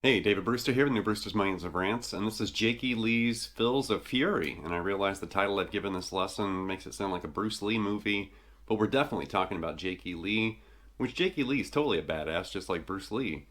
Hey, David Brewster here with New Brewster's Millions of Rants, and this is Jakey Lee's Fills of Fury. And I realize the title I've given this lesson makes it sound like a Bruce Lee movie, but we're definitely talking about Jakey Lee, which Jakey Lee is totally a badass, just like Bruce Lee.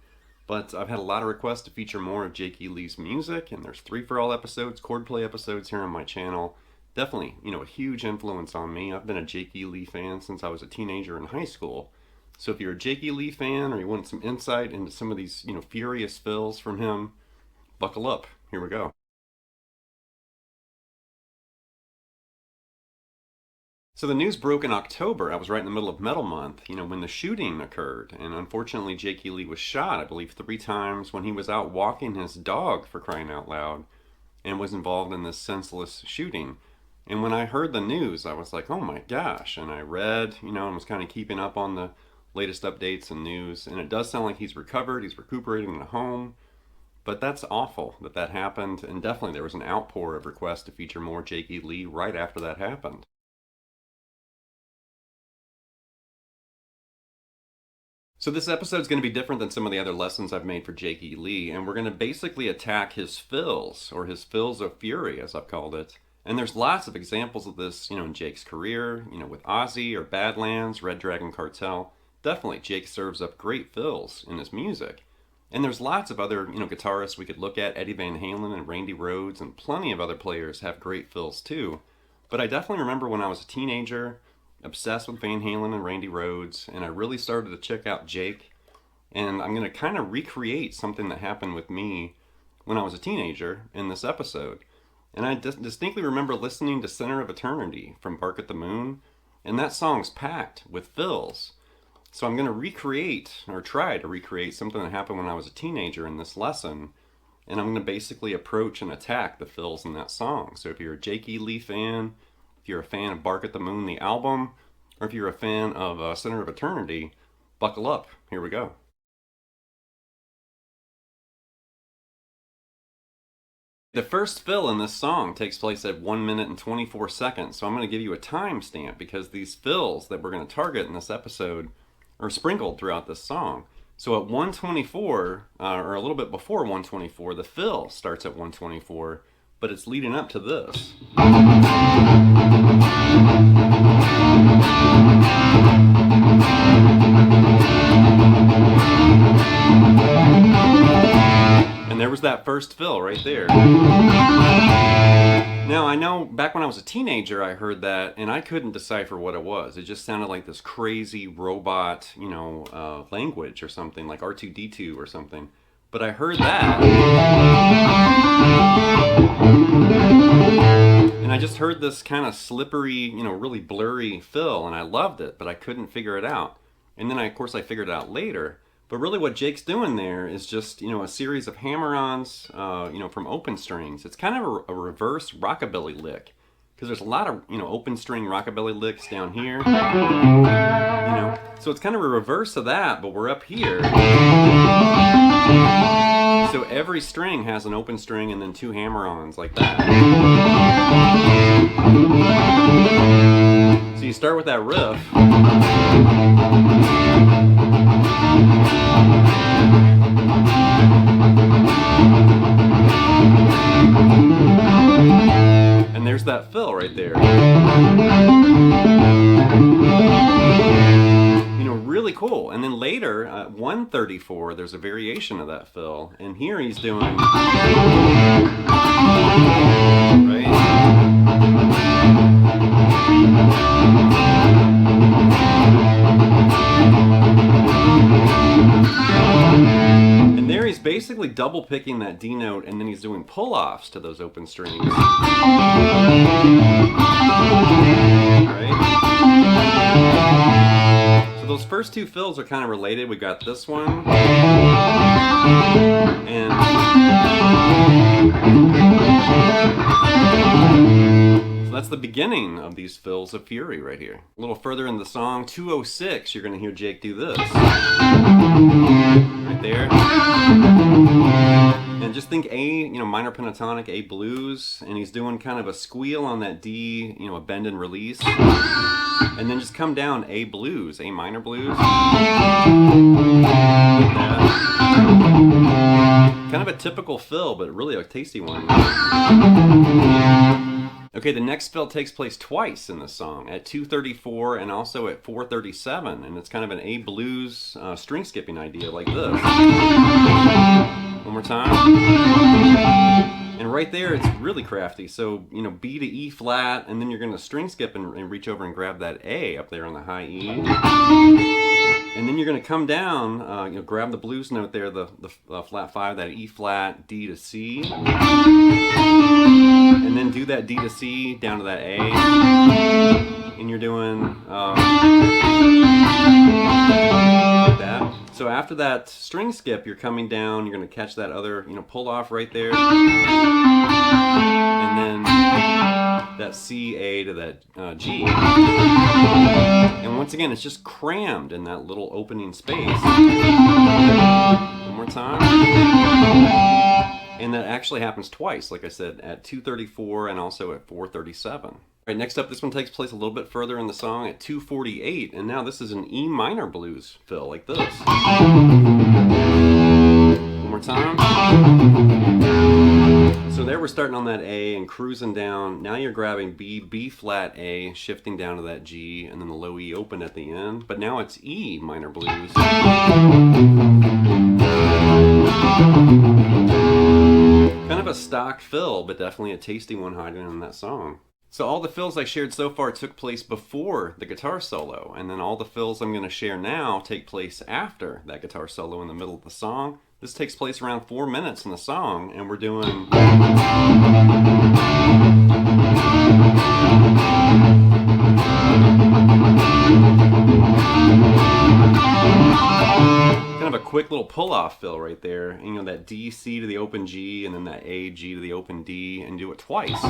But I've had a lot of requests to feature more of Jakey Lee's music, and there's 3 for All episodes, chord play episodes here on my channel. Definitely, a huge influence on me. I've been a Jakey Lee fan since I was a teenager in high school. So if you're a Jakey Lee fan or you want some insight into some of these, furious fills from him, buckle up. Here we go. So the news broke in October. I was right in the middle of Metal Month, when the shooting occurred. And unfortunately, Jakey Lee was shot, I believe, 3 times when he was out walking his dog, for crying out loud, and was involved in this senseless shooting. And when I heard the news, I was like, oh my gosh. And I read, and was kind of keeping up on the latest updates and news. And it does sound like he's recovered, he's recuperating in a home. But that's awful that happened. And definitely there was an outpour of requests to feature more Jakey Lee right after that happened. So this episode is going to be different than some of the other lessons I've made for Jakey Lee, and we're going to basically attack his fills, or his fills of fury, as I've called it. And there's lots of examples of this, in Jake's career, with Ozzy or Badlands, Red Dragon Cartel. Definitely, Jake serves up great fills in his music. And there's lots of other, guitarists we could look at. Eddie Van Halen and Randy Rhoads and plenty of other players have great fills too. But I definitely remember when I was a teenager, obsessed with Van Halen and Randy Rhoads, and I really started to check out Jake. And I'm going to kind of recreate something that happened with me when I was a teenager in this episode. And I distinctly remember listening to Center of Eternity from Bark at the Moon, and that song's packed with fills. So I'm going to recreate, or try to recreate, something that happened when I was a teenager in this lesson, and I'm going to basically approach and attack the fills in that song. So if you're a Jakey Lee fan, if you're a fan of Bark at the Moon, the album, or if you're a fan of Center of Eternity, buckle up. Here we go. The first fill in this song takes place at 1 minute and 24 seconds, so I'm going to give you a timestamp because these fills that we're going to target in this episode are sprinkled throughout this song. So at 124, or a little bit before 124, the fill starts at 124, but it's leading up to this. And there was that first fill right there. Now, I know back when I was a teenager, I heard that, and I couldn't decipher what it was. It just sounded like this crazy robot, language or something, like R2-D2 or something. But I heard that. And I just heard this kind of slippery, really blurry fill, and I loved it, but I couldn't figure it out. And then, of course, I figured it out later. But really what Jake's doing there is just, a series of hammer-ons, from open strings. It's kind of a reverse rockabilly lick. Because there's a lot of, open string rockabilly licks down here. So it's kind of a reverse of that, but we're up here. So every string has an open string and then 2 hammer-ons like that. So you start with that riff. And there's that fill right there. Really cool. And then later, at 134, there's a variation of that fill. And here he's doing... Right? And there he's basically double picking that D note, and then he's doing pull-offs to those open strings. Right? So those first 2 fills are kind of related. We got this one, and so that's the beginning of these fills of fury right here. A little further in the song, 206, you're going to hear Jake do this. Right there. And just think A, minor pentatonic, A blues, and he's doing kind of a squeal on that D, a bend and release. And then just come down A blues, A minor blues. Like that. Kind of a typical fill, but really a tasty one. Okay, the next fill takes place twice in the song, at 2:34 and also at 4:37, and it's kind of an A blues string skipping idea like this. One more time. And right there, it's really crafty. So, you know, B to E flat, and then you're going to string skip and reach over and grab that A up there on the high E. And then you're going to come down, you know, grab the blues note there, the flat 5, that E flat, D to C. And then do that D to C down to that A. And you're doing like that. So after that string skip, you're coming down, you're going to catch that other, you know, pull off right there. And then that C, A to that G. And once again, it's just crammed in that little opening space. One more time. And that actually happens twice, like I said, at 2:34 and also at 4:37. All right, next up, this one takes place a little bit further in the song at 2:48, and now this is an E minor blues fill, like this. One more time. So there we're starting on that A and cruising down. Now you're grabbing B, B flat A, shifting down to that G, and then the low E open at the end. But now it's E minor blues. Kind of a stock fill, but definitely a tasty one hiding in that song. So all the fills I shared so far took place before the guitar solo, and then all the fills I'm going to share now take place after that guitar solo in the middle of the song. This takes place around 4 minutes in the song, and we're doing... kind of a quick little pull-off fill right there. And, you know, that D, C to the open G, and then that A, G to the open D, and do it twice.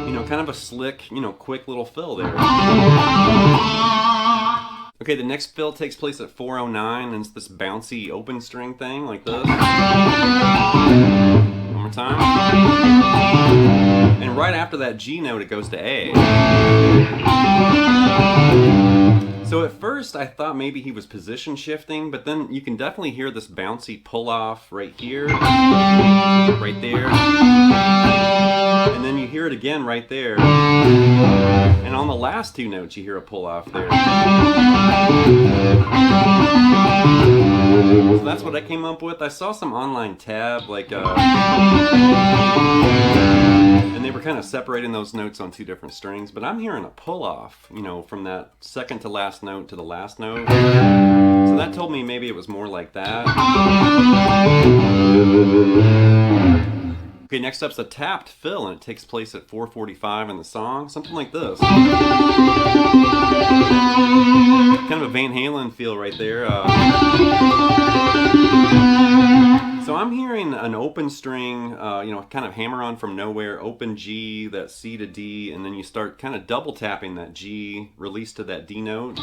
You know, kind of a slick, you know, quick little fill there. Okay, the next fill takes place at 4:09, and it's this bouncy open string thing like this. One more time. And right after that G note, it goes to A. So at first I thought maybe he was position shifting, but then you can definitely hear this bouncy pull off right here, right there, and then you hear it again right there, and on the last two notes you hear a pull off there. So that's what I came up with. I saw some online tab, like and they were kind of separating those notes on two different strings, but I'm hearing a pull off, you know, from that second to last note to the last note. So that told me maybe it was more like that. Okay, next up's a tapped fill, and it takes place at 4:45 in the song, something like this. Kind of a Van Halen feel right there. So I'm hearing an open string, you know, kind of hammer on from nowhere, open G, that C to D, and then you start kind of double tapping that G, release to that D note.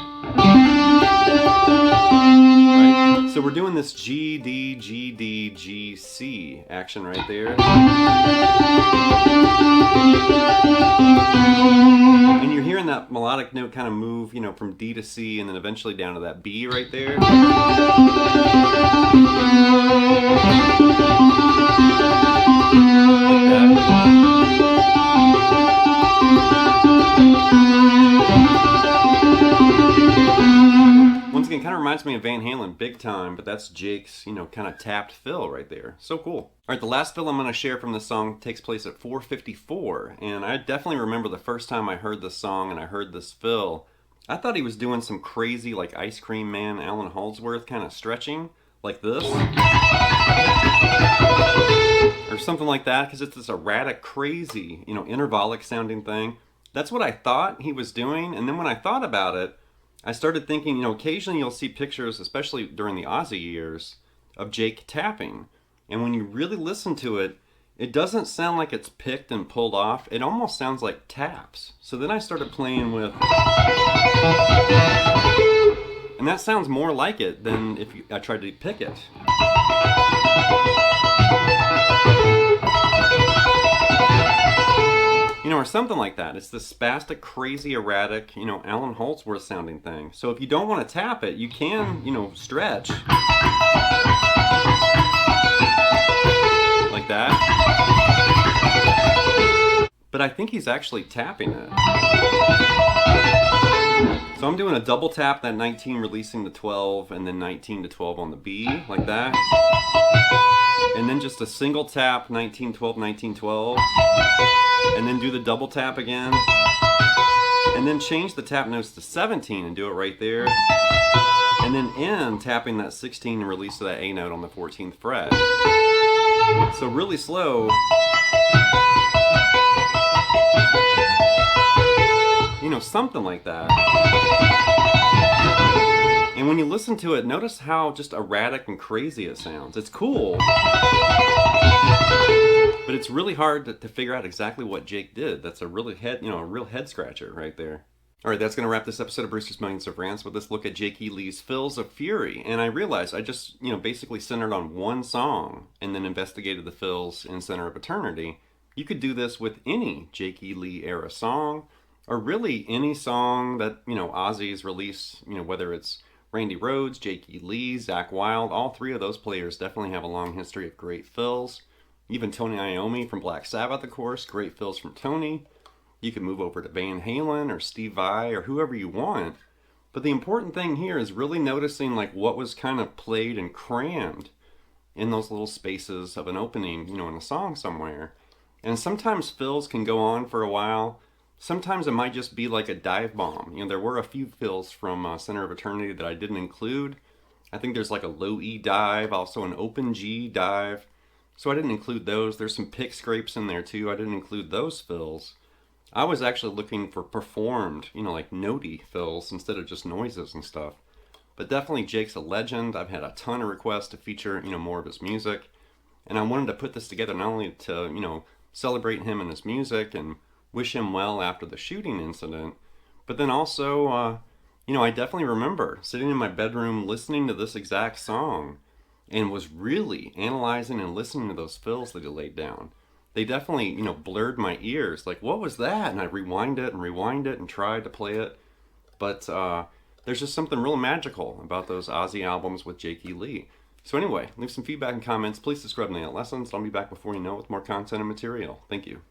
Right? So we're doing this G, D, G, D, G, C action right there. And you're hearing that melodic note kind of move, you know, from D to C and then eventually down to that B right there. Once again, kind of reminds me of Van Halen big time, but that's Jake's, you know, kind of tapped fill right there. So cool. All right, the last fill I'm going to share from this song takes place at 4:54, and I definitely remember the first time I heard this song and I heard this fill, I thought he was doing some crazy, like Ice Cream Man, Alan Halsworth kind of stretching, like this. Or something like that, because it's this erratic, crazy, you know, intervallic sounding thing. That's what I thought he was doing, and then when I thought about it, I started thinking, you know, occasionally you'll see pictures, especially during the Ozzy years, of Jake tapping. And when you really listen to it, it doesn't sound like it's picked and pulled off. It almost sounds like taps. So then I started playing with... And that sounds more like it than if I tried to pick it. You or something like that. It's this spastic, crazy, erratic, Alan Holdsworth sounding thing. So if you don't want to tap it, you can, stretch like that. But I think he's actually tapping it. So I'm doing a double tap, that 19 releasing the 12, and then 19 to 12 on the B, like that. And then just a single tap, 19, 12, 19, 12. And then do the double tap again. And then change the tap notes to 17 and do it right there. And then end tapping that 16 and release of that A note on the 14th fret. So really slow. Something like that. And when you listen to it, notice how just erratic and crazy it sounds. It's cool, but it's really hard to figure out exactly what Jake did. That's a really a real head scratcher right there. All right, that's going to wrap this episode of Brewster's Millions of Rants with this look at Jake E. Lee's Fills of Fury. And I realized I just, basically centered on one song and then investigated the fills in Center of Eternity. You could do this with any Jake E. Lee era song, or really any song that, Ozzy's released, whether it's Randy Rhoads, Jake E. Lee, Zakk Wylde, all three of those players definitely have a long history of great fills. Even Tony Iommi from Black Sabbath, of course, great fills from Tony. You can move over to Van Halen or Steve Vai or whoever you want. But the important thing here is really noticing what was kind of played and crammed in those little spaces of an opening, in a song somewhere. And sometimes fills can go on for a while. Sometimes it might just be like a dive bomb. There were a few fills from Center of Eternity that I didn't include. I think there's like a low E dive, also an open G dive. So I didn't include those. There's some pick scrapes in there too. I didn't include those fills. I was actually looking for performed, like notey fills instead of just noises and stuff. But definitely Jake's a legend. I've had a ton of requests to feature, more of his music. And I wanted to put this together not only to, celebrate him and his music and wish him well after the shooting incident, but then also, I definitely remember sitting in my bedroom listening to this exact song and was really analyzing and listening to those fills that he laid down. They definitely, blurred my ears. Like, what was that? And I rewind it and tried to play it. But there's just something real magical about those Ozzy albums with Jake E. Lee. So anyway, leave some feedback and comments. Please subscribe to Night Lessons. I'll be back before you know it with more content and material. Thank you.